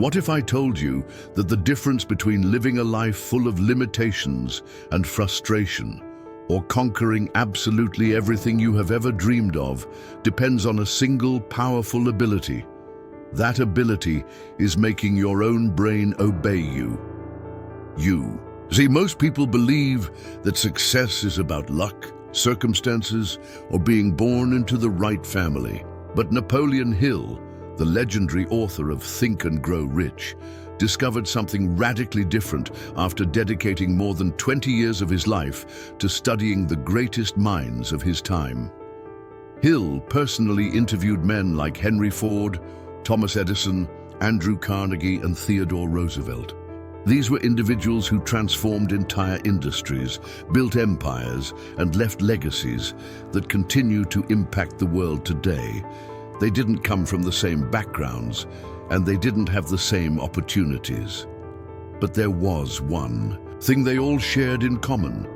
What if I told you that the difference between living a life full of limitations and frustration, or conquering absolutely everything you have ever dreamed of, depends on a single powerful ability? That ability is making your own brain obey you. See, most people believe that success is about luck, circumstances, or being born into the right family. But Napoleon Hill, the legendary author of Think and Grow Rich, discovered something radically different after dedicating more than 20 years of his life to studying the greatest minds of his time. Hill personally interviewed men like Henry Ford, Thomas Edison, Andrew Carnegie, and Theodore Roosevelt. These were individuals who transformed entire industries, built empires, and left legacies that continue to impact the world today. They didn't come from the same backgrounds, and they didn't have the same opportunities. But there was one thing they all shared in common.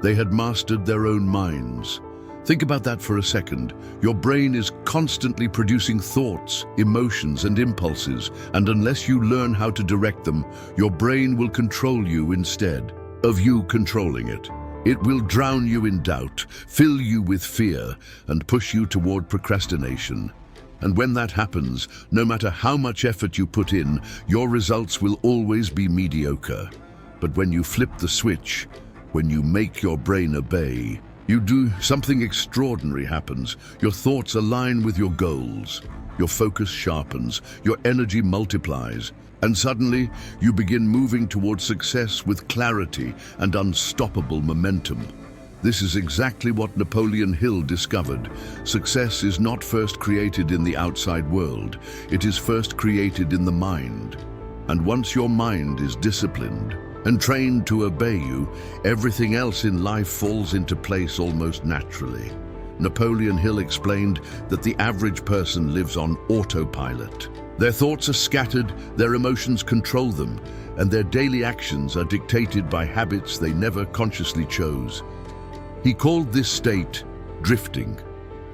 They had mastered their own minds. Think about that for a second. Your brain is constantly producing thoughts, emotions, and impulses, and unless you learn how to direct them, your brain will control you instead of you controlling it. It will drown you in doubt, fill you with fear, and push you toward procrastination. And when that happens, no matter how much effort you put in, your results will always be mediocre. But when you flip the switch, when you make your brain obey, something extraordinary happens. Your thoughts align with your goals. Your focus sharpens, your energy multiplies, and suddenly you begin moving towards success with clarity and unstoppable momentum. This is exactly what Napoleon Hill discovered. Success is not first created in the outside world. It is first created in the mind. And once your mind is disciplined and trained to obey you, everything else in life falls into place almost naturally. Napoleon Hill explained that the average person lives on autopilot. Their thoughts are scattered, their emotions control them, and their daily actions are dictated by habits they never consciously chose. He called this state drifting.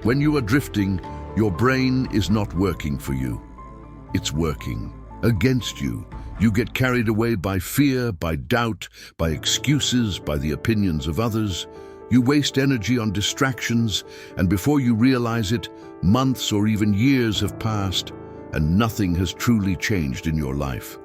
When you are drifting, your brain is not working for you. It's working against you. You get carried away by fear, by doubt, by excuses, by the opinions of others. You waste energy on distractions, and before you realize it, months or even years have passed, and nothing has truly changed in your life.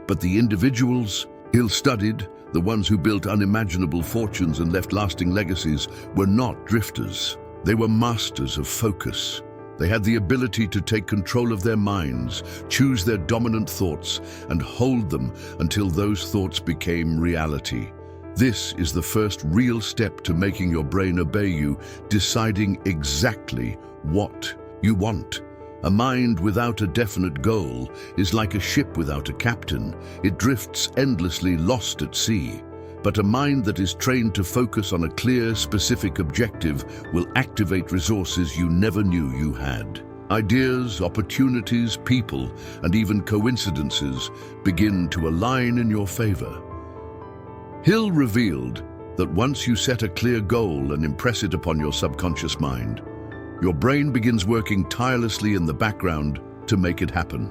But the individuals Hill studied, the ones who built unimaginable fortunes and left lasting legacies, were not drifters. They were masters of focus. They had the ability to take control of their minds, choose their dominant thoughts, and hold them until those thoughts became reality. This is the first real step to making your brain obey you, deciding exactly what you want. A mind without a definite goal is like a ship without a captain. It drifts endlessly, lost at sea. But a mind that is trained to focus on a clear, specific objective will activate resources you never knew you had. Ideas, opportunities, people, and even coincidences begin to align in your favor. Hill revealed that once you set a clear goal and impress it upon your subconscious mind, your brain begins working tirelessly in the background to make it happen.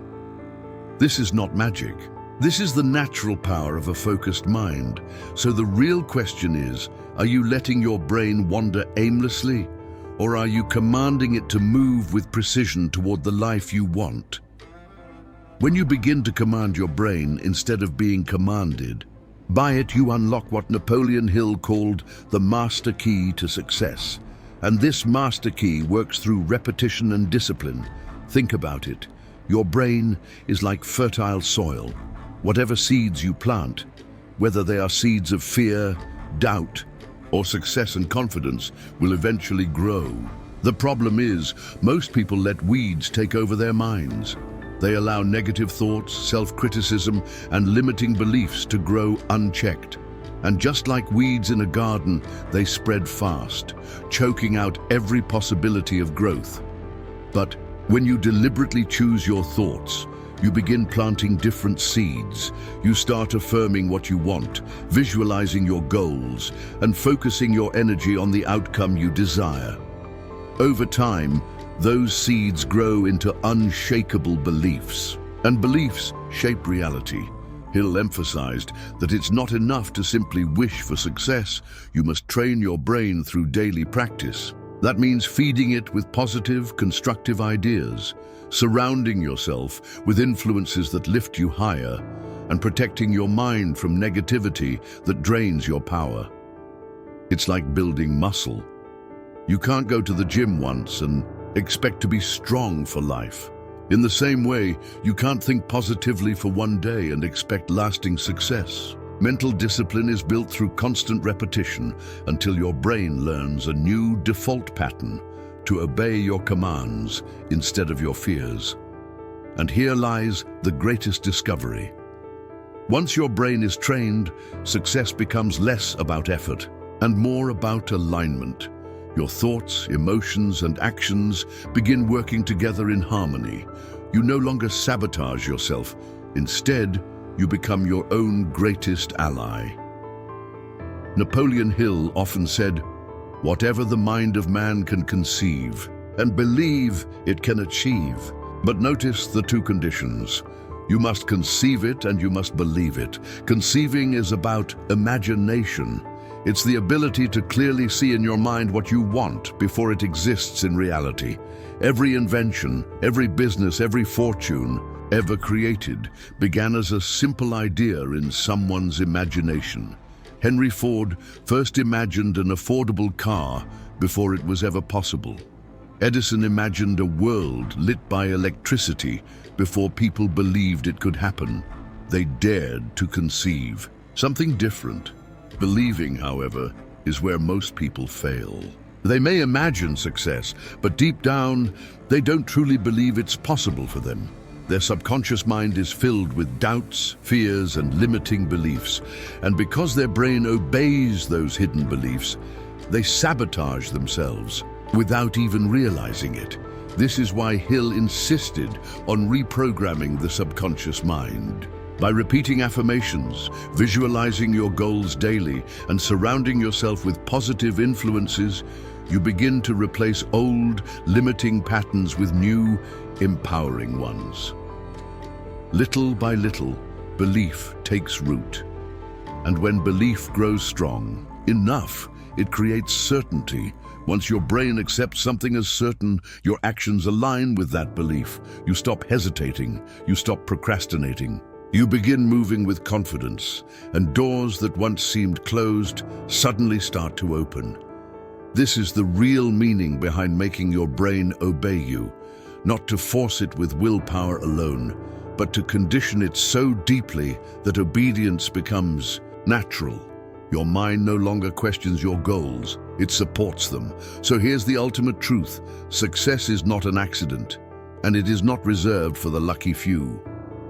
This is not magic. This is the natural power of a focused mind. So the real question is, are you letting your brain wander aimlessly, or are you commanding it to move with precision toward the life you want? When you begin to command your brain instead of being commanded, by it you unlock what Napoleon Hill called the master key to success. And this master key works through repetition and discipline. Think about it. Your brain is like fertile soil. Whatever seeds you plant, whether they are seeds of fear, doubt, or success and confidence, will eventually grow. The problem is, most people let weeds take over their minds. They allow negative thoughts, self-criticism, and limiting beliefs to grow unchecked. And just like weeds in a garden, they spread fast, choking out every possibility of growth. But when you deliberately choose your thoughts, you begin planting different seeds. You start affirming what you want, visualizing your goals, and focusing your energy on the outcome you desire. Over time, those seeds grow into unshakable beliefs. And beliefs shape reality. Hill emphasized that it's not enough to simply wish for success. You must train your brain through daily practice. That means feeding it with positive, constructive ideas, surrounding yourself with influences that lift you higher, and protecting your mind from negativity that drains your power. It's like building muscle. You can't go to the gym once and expect to be strong for life. In the same way, you can't think positively for one day and expect lasting success. Mental discipline is built through constant repetition until your brain learns a new default pattern to obey your commands instead of your fears. And here lies the greatest discovery. Once your brain is trained, success becomes less about effort and more about alignment. Your thoughts, emotions, and actions begin working together in harmony. You no longer sabotage yourself. Instead, you become your own greatest ally. Napoleon Hill often said, "Whatever the mind of man can conceive and believe it can achieve." But notice the two conditions. You must conceive it and you must believe it. Conceiving is about imagination. It's the ability to clearly see in your mind what you want before it exists in reality. Every invention, every business, every fortune ever created began as a simple idea in someone's imagination. Henry Ford first imagined an affordable car before it was ever possible. Edison imagined a world lit by electricity before people believed it could happen. They dared to conceive something different. Believing, however, is where most people fail. They may imagine success, but deep down, they don't truly believe it's possible for them. Their subconscious mind is filled with doubts, fears, and limiting beliefs. And because their brain obeys those hidden beliefs, they sabotage themselves without even realizing it. This is why Hill insisted on reprogramming the subconscious mind. By repeating affirmations, visualizing your goals daily, and surrounding yourself with positive influences, you begin to replace old, limiting patterns with new, empowering ones. Little by little, belief takes root. And when belief grows strong enough, it creates certainty. Once your brain accepts something as certain, your actions align with that belief. You stop hesitating, you stop procrastinating. You begin moving with confidence, and doors that once seemed closed suddenly start to open. This is the real meaning behind making your brain obey you, not to force it with willpower alone, but to condition it so deeply that obedience becomes natural. Your mind no longer questions your goals, it supports them. So here's the ultimate truth: success is not an accident, and it is not reserved for the lucky few.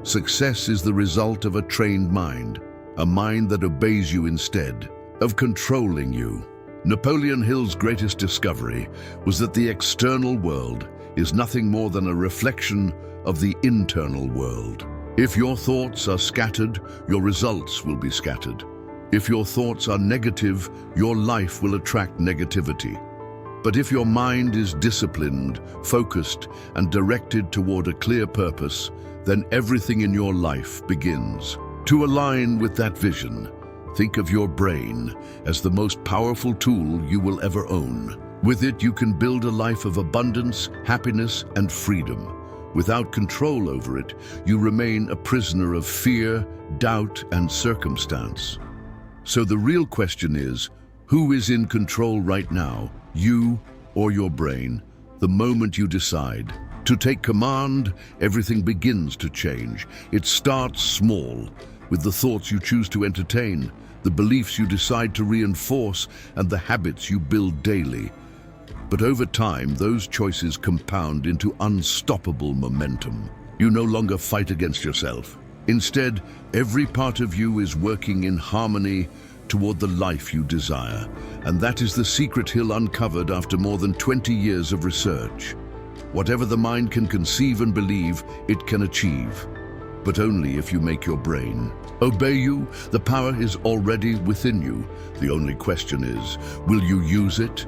Success is the result of a trained mind, a mind that obeys you instead of controlling you. Napoleon Hill's greatest discovery was that the external world is nothing more than a reflection of the internal world. If your thoughts are scattered, your results will be scattered. If your thoughts are negative, your life will attract negativity. But if your mind is disciplined, focused, and directed toward a clear purpose, then everything in your life begins. To align with that vision, think of your brain as the most powerful tool you will ever own. With it, you can build a life of abundance, happiness, and freedom. Without control over it, you remain a prisoner of fear, doubt, and circumstance. So the real question is, who is in control right now, you or your brain? The moment you decide to take command, everything begins to change. It starts small, with the thoughts you choose to entertain, the beliefs you decide to reinforce, and the habits you build daily. But over time, those choices compound into unstoppable momentum. You no longer fight against yourself. Instead, every part of you is working in harmony toward the life you desire. And that is the secret Hill uncovered after more than 20 years of research. Whatever the mind can conceive and believe, it can achieve. But only if you make your brain obey you. The power is already within you. The only question is, will you use it?